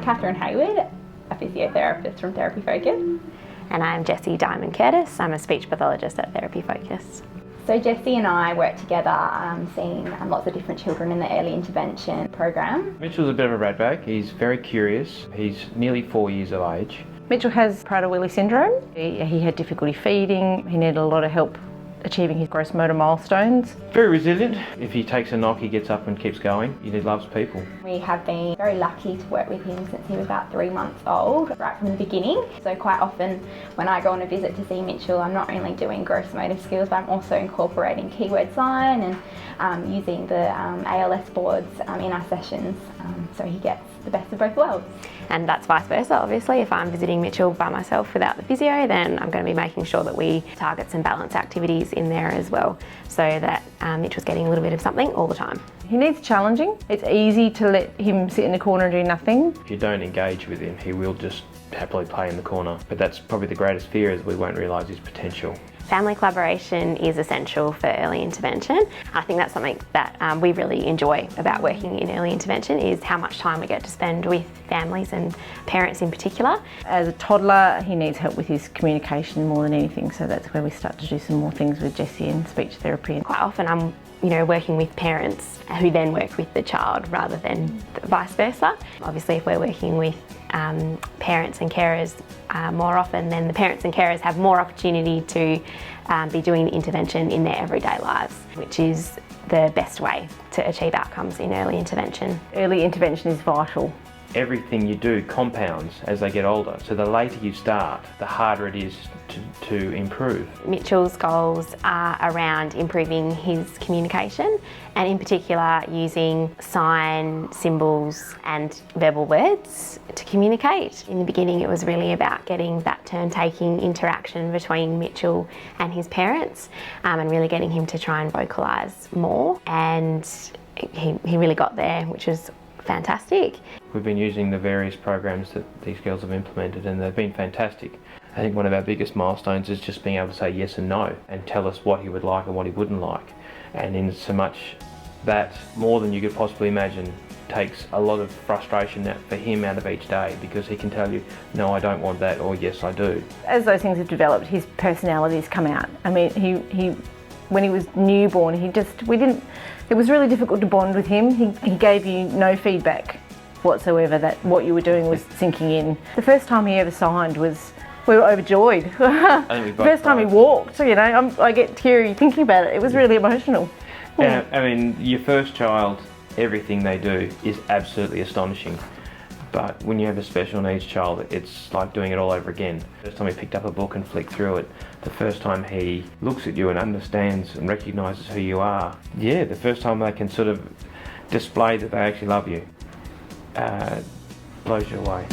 Catherine Hayward, a physiotherapist from Therapy Focus. And I'm Jessie Diamond Curtis. I'm a speech pathologist at Therapy Focus. So Jessie and I work together seeing lots of different children in the early intervention program. Mitchell's a bit of a ratbag. He's very curious. He's nearly 4 years of age. Mitchell has prader-willi syndrome. He had difficulty feeding. He needed a lot of help achieving his gross motor milestones. Very resilient. If he takes a knock, he gets up and keeps going. He loves people. We have been very lucky to work with him since he was about 3 months old, right from the beginning. So quite often when I go on a visit to see Mitchell, I'm not only doing gross motor skills, but I'm also incorporating keyword sign and using the ALS boards in our sessions, so he gets the best of both worlds. And that's vice versa, obviously. If I'm visiting Mitchell by myself without the physio, then I'm going to be making sure that we target some balance activities in there as well, so that Mitchell's getting a little bit of something all the time. He needs challenging. It's easy to let him sit in the corner and do nothing. If you don't engage with him, he will just happily play in the corner. But that's probably the greatest fear, is we won't realise his potential. Family collaboration is essential for early intervention. I think that's something that we really enjoy about working in early intervention, is how much time we get to spend with families and parents in particular. As a toddler, he needs help with his communication more than anything, so that's where we start to do some more things with Jessie and speech therapy. Quite often I'm working with parents who then work with the child rather than vice versa. Obviously, if we're working with parents and carers more often, then the parents and carers have more opportunity to be doing the intervention in their everyday lives, which is the best way to achieve outcomes in early intervention. Early intervention is vital. Everything you do compounds as they get older. So the later you start, the harder it is to improve. Mitchell's goals are around improving his communication, and in particular using sign, symbols and verbal words to communicate. In the beginning it was really about getting that turn-taking interaction between Mitchell and his parents, and really getting him to try and vocalise more, and he really got there, which was fantastic. We've been using the various programs that these girls have implemented, and they've been fantastic. I think one of our biggest milestones is just being able to say yes and no and tell us what he would like and what he wouldn't like. And in so much that, more than you could possibly imagine, takes a lot of frustration for him out of each day, because he can tell you, no, I don't want that, or yes, I do. As those things have developed, his personalities come out. I mean, he when he was newborn, it was really difficult to bond with him. He gave you no feedback whatsoever that what you were doing was sinking in. The first time he ever signed we were overjoyed. The first time he walked, I get teary thinking about it. It was really emotional. Yeah, I mean, your first child, everything they do is absolutely astonishing. But when you have a special needs child, it's like doing it all over again. The first time he picked up a book and flicked through it, the first time he looks at you and understands and recognises who you are, yeah, the first time they can sort of display that they actually love you, blows you away.